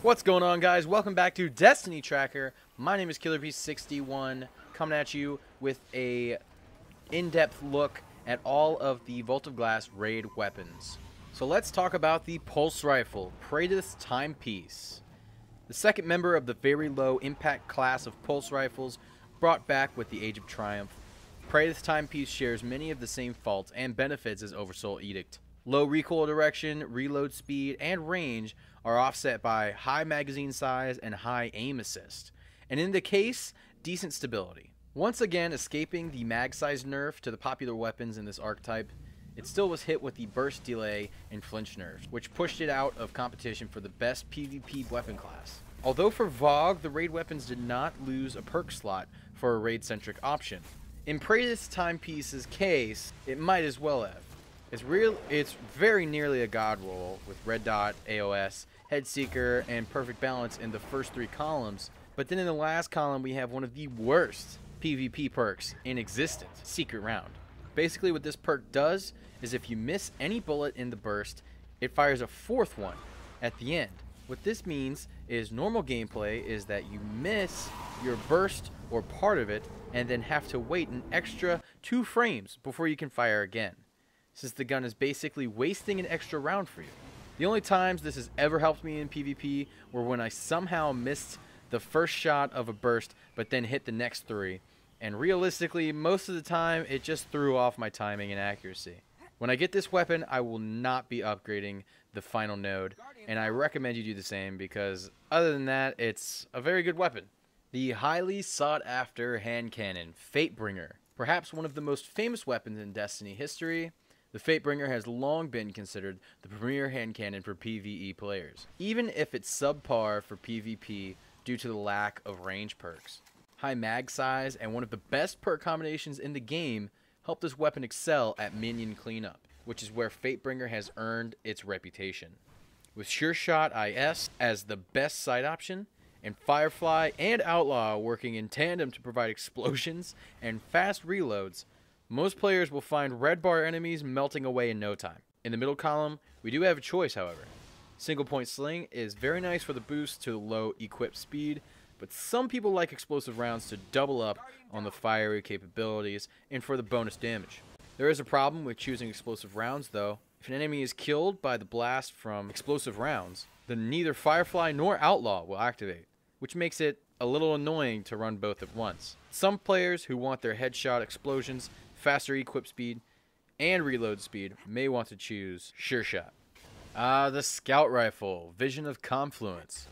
What's going on, guys? Welcome back to Destiny Tracker. My name is KillerPiece61, coming at you with a in-depth look at all of the Vault of Glass raid weapons. So let's talk about the Pulse Rifle, Freitas Timepiece. The second member of the very low impact class of Pulse Rifles, brought back with the Age of Triumph. Freitas Timepiece shares many of the same faults and benefits as Oversoul Edict. Low recoil direction, reload speed, and range are offset by high magazine size and high aim assist, and in the case, decent stability. Once again escaping the mag size nerf to the popular weapons in this archetype, it still was hit with the burst delay and flinch nerfs, which pushed it out of competition for the best PvP weapon class. Although for VoG, the raid weapons did not lose a perk slot for a raid-centric option. In Freitas Timepiece's case, it might as well have. It's very nearly a god roll with Red Dot, AOS, Head Seeker, and Perfect Balance in the first three columns, but then in the last column we have one of the worst PvP perks in existence, Secret Round. Basically what this perk does is if you miss any bullet in the burst, it fires a fourth one at the end. What this means is normal gameplay is that you miss your burst or part of it and then have to wait an extra 2 frames before you can fire again, since the gun is basically wasting an extra round for you. The only times this has ever helped me in PvP were when I somehow missed the first shot of a burst but then hit the next 3, and realistically most of the time it just threw off my timing and accuracy. When I get this weapon, I will not be upgrading the final node, and I recommend you do the same because other than that, it's a very good weapon. The highly sought after hand cannon, Fatebringer. Perhaps one of the most famous weapons in Destiny history, the Fatebringer has long been considered the premier hand cannon for PvE players, even if it's subpar for PvP due to the lack of range perks. High mag size and one of the best perk combinations in the game help this weapon excel at minion cleanup, which is where Fatebringer has earned its reputation. With Sure Shot IS as the best sight option, and Firefly and Outlaw working in tandem to provide explosions and fast reloads, most players will find red bar enemies melting away in no time. In the middle column, we do have a choice, however. Single point sling is very nice for the boost to low equip speed, but some people like explosive rounds to double up on the fiery capabilities and for the bonus damage. There is a problem with choosing explosive rounds though. If an enemy is killed by the blast from explosive rounds, then neither Firefly nor Outlaw will activate, which makes it a little annoying to run both at once. Some players who want their headshot explosions, faster equip speed, and reload speed may want to choose Sure Shot. The Scout Rifle, Vision of Confluence.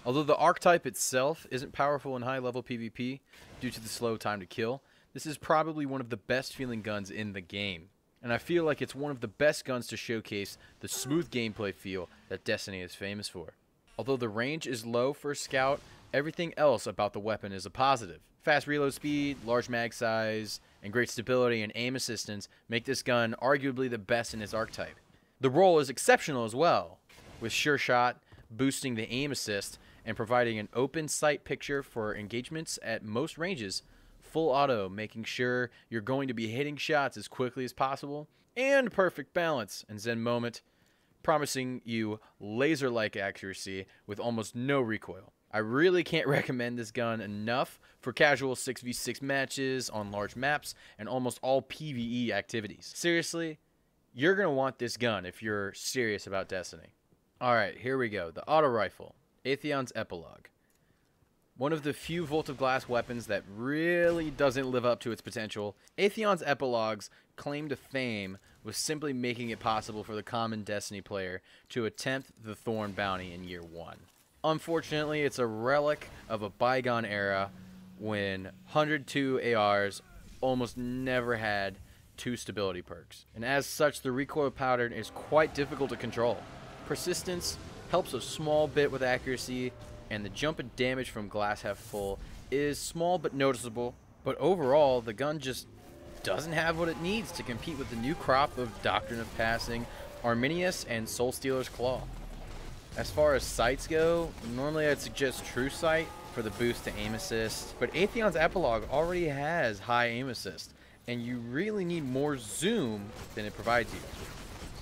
Although the archetype itself isn't powerful in high level PvP due to the slow time to kill, this is probably one of the best feeling guns in the game. And I feel like it's one of the best guns to showcase the smooth gameplay feel that Destiny is famous for. Although the range is low for a Scout, everything else about the weapon is a positive. Fast reload speed, large mag size, and great stability and aim assistance make this gun arguably the best in its archetype. The roll is exceptional as well, with Sure Shot boosting the aim assist and providing an open sight picture for engagements at most ranges, full auto making sure you're going to be hitting shots as quickly as possible, and Perfect Balance and Zen Moment promising you laser-like accuracy with almost no recoil. I really can't recommend this gun enough for casual 6v6 matches on large maps and almost all PvE activities. Seriously, you're going to want this gun if you're serious about Destiny. Alright, here we go. The Auto Rifle, Atheon's Epilogue. One of the few Vault of Glass weapons that really doesn't live up to its potential, Atheon's Epilogue's claim to fame was simply making it possible for the common Destiny player to attempt the Thorn bounty in year 1. Unfortunately, it's a relic of a bygone era when 102 ARs almost never had 2 stability perks. And as such, the recoil pattern is quite difficult to control. Persistence helps a small bit with accuracy, and the jump in damage from glass half full is small but noticeable. But overall, the gun just doesn't have what it needs to compete with the new crop of Doctrine of Passing, Arminius, and Soul Stealer's Claw. As far as sights go, normally I'd suggest True Sight for the boost to aim assist, but Atheon's Epilogue already has high aim assist, and you really need more zoom than it provides you.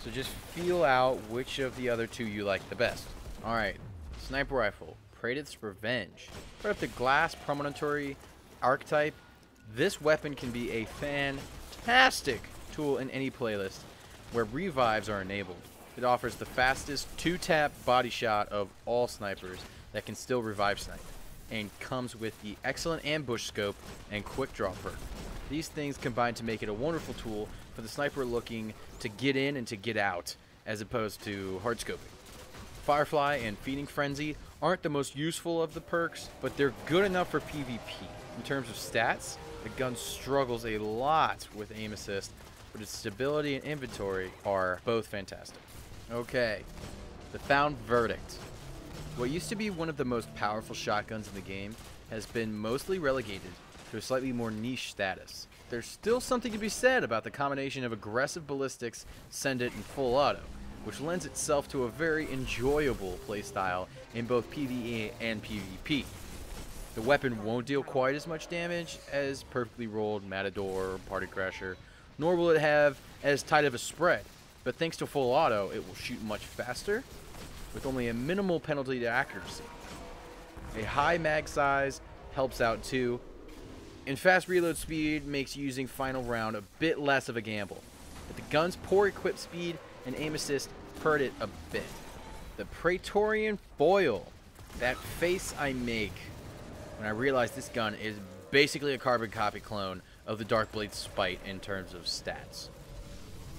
So just feel out which of the other two you like the best. Alright, Sniper Rifle, Praetorian Revenge. Right up the glass promontory archetype, this weapon can be a fantastic tool in any playlist where revives are enabled. It offers the fastest 2-tap body shot of all snipers that can still revive snipe, and comes with the excellent ambush scope and quick draw perk. These things combine to make it a wonderful tool for the sniper looking to get in and to get out, as opposed to hard scoping. Firefly and Feeding Frenzy aren't the most useful of the perks, but they're good enough for PvP. In terms of stats, the gun struggles a lot with aim assist, but its stability and inventory are both fantastic. Okay, the Found Verdict. What used to be one of the most powerful shotguns in the game has been mostly relegated to a slightly more niche status. There's still something to be said about the combination of aggressive ballistics, send it, and full auto, which lends itself to a very enjoyable playstyle in both PvE and PvP. The weapon won't deal quite as much damage as perfectly rolled Matador or Party Crasher, nor will it have as tight of a spread, but thanks to full auto, it will shoot much faster with only a minimal penalty to accuracy. A high mag size helps out too, and fast reload speed makes using final round a bit less of a gamble, but the gun's poor equip speed and aim assist hurt it a bit. The Praetorian Foil, that face I make when I realize this gun is basically a carbon copy clone of the Darkblade Spite in terms of stats.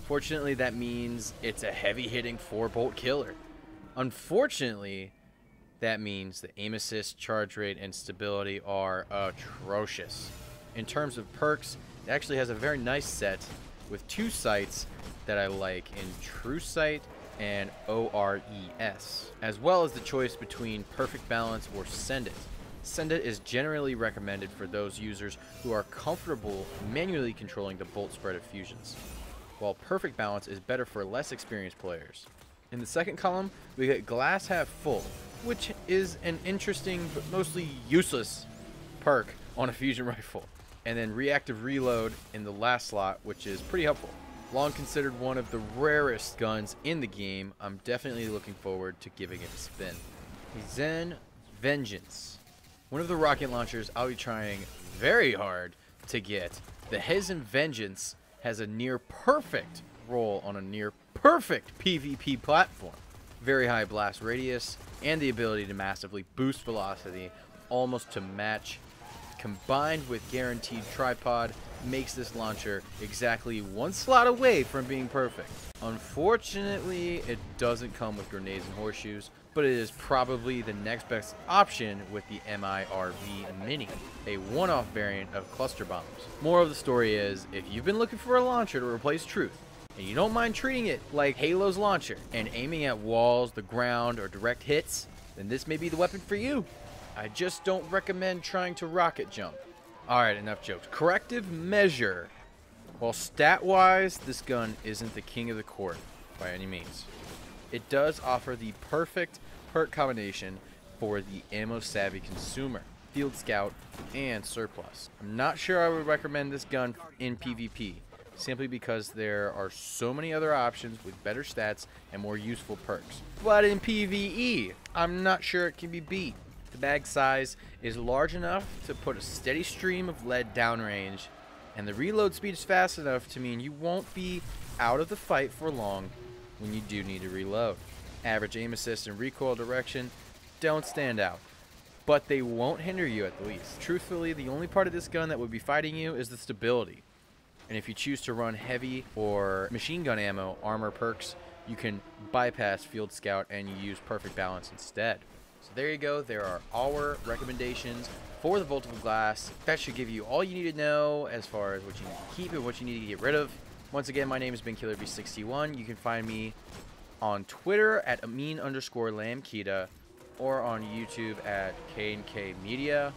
Fortunately, that means it's a heavy-hitting 4-bolt killer. Unfortunately, that means the aim assist, charge rate, and stability are atrocious. In terms of perks, it actually has a very nice set with 2 sights that I like in True Sight and ORES, as well as the choice between Perfect Balance or Send It. Send It is generally recommended for those users who are comfortable manually controlling the bolt spread of fusions, while Perfect Balance is better for less experienced players. In the second column, we get Glass Half Full, which is an interesting but mostly useless perk on a fusion rifle. And then Reactive Reload in the last slot, which is pretty helpful. Long considered one of the rarest guns in the game, I'm definitely looking forward to giving it a spin. Zen Vengeance. One of the rocket launchers I'll be trying very hard to get. The Hezen Vengeance has a near perfect roll on a near perfect PvP platform. Very high blast radius and the ability to massively boost velocity almost to match, combined with guaranteed tripod, makes this launcher exactly 1 slot away from being perfect. Unfortunately, it doesn't come with grenades and horseshoes, but it is probably the next best option with the MIRV Mini, a one-off variant of cluster bombs. More of the story is, if you've been looking for a launcher to replace Truth, and you don't mind treating it like Halo's launcher and aiming at walls, the ground, or direct hits, then this may be the weapon for you. I just don't recommend trying to rocket jump. Alright, enough jokes. Corrective Measure. While stat-wise, this gun isn't the king of the court by any means, it does offer the perfect perk combination for the ammo-savvy consumer. Field Scout and Surplus. I'm not sure I would recommend this gun in PvP, simply because there are so many other options with better stats and more useful perks. But in PvE, I'm not sure it can be beat. The bag size is large enough to put a steady stream of lead downrange, and the reload speed is fast enough to mean you won't be out of the fight for long when you do need to reload. Average aim assist and recoil direction don't stand out, but they won't hinder you at the least. Truthfully, the only part of this gun that would be fighting you is the stability. And if you choose to run heavy or machine gun ammo, armor perks, you can bypass Field Scout and you use Perfect Balance instead. So there you go. There are our recommendations for the Vault of Glass. That should give you all you need to know as far as what you need to keep and what you need to get rid of. Once again, my name has been KillerB61. You can find me on Twitter at Amin_Lamkita or on YouTube at K&K Media.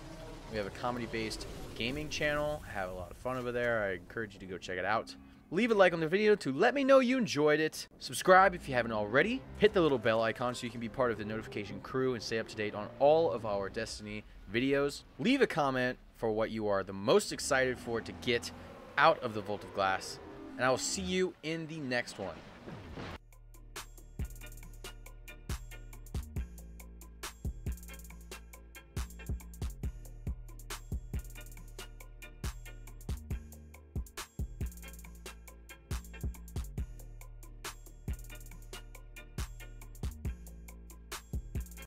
We have a comedy-based gaming channel. Have a lot of fun over there. I encourage you to go check it out. Leave a like on the video to let me know you enjoyed it. Subscribe if you haven't already. Hit the little bell icon so you can be part of the notification crew and stay up to date on all of our Destiny videos. Leave a comment for what you are the most excited for to get out of the Vault of Glass. And I will see you in the next one.